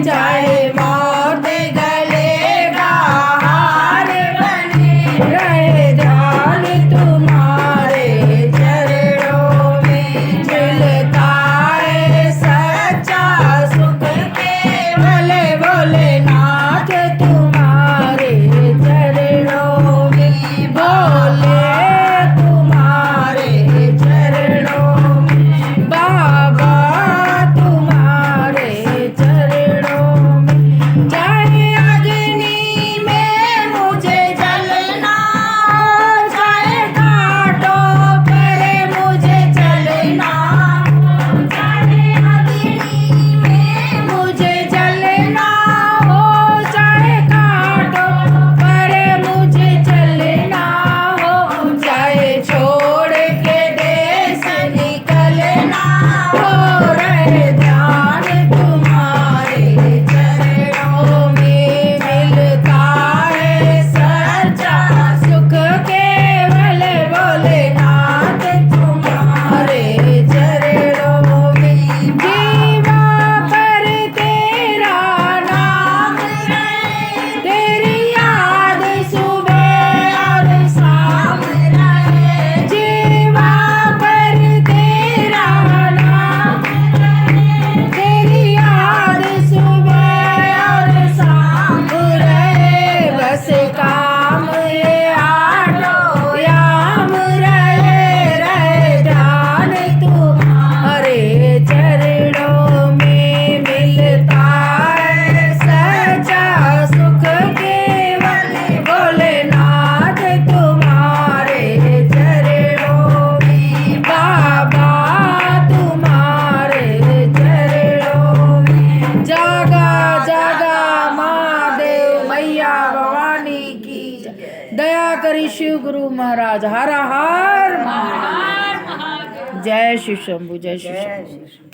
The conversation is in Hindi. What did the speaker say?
चाहे मौत गलेगा हार बने रहे ध्यान तुम्हारे चरणों में मिलता है सच्चा सुख केवल भोलेनाथ तुम्हारे चरणों में भोले तुम्हारे चरणों में बाबा तुम्हारे चरणों में चाहे अग्नि में मुझे जलना हो चाहे घाटों पर मुझे चलना हो चाहे अग्नि में मुझे जलना हो चाहे घाटों पर मुझे चलना हो चाहे छोड़ के देश निकलना हो रहे ध्यान तुम्हारे चरणों में मिलता है सच्चा सुख केवल भोलेनाथ तुम्हारे चरणों में जीवा पर तेरा नाम रहे तेरी याद सुबह और शाम रहे जीवा पर तेरा नाम रहे तेरी याद सुबह और शाम रहे बस काम ये आठों याम रहे ध्यान तुम्हारे चरणों में मिलता है सच्चा सुख केवल भोलेनाथ तुम्हारे चरणों में बाबा तुम्हारे चरणों में जागा जागा महादेव मैया भवानी की जय। दया करी शिव गुरु महाराज हर हर महादेव। जय शिव शंभु जय शिव शंभु।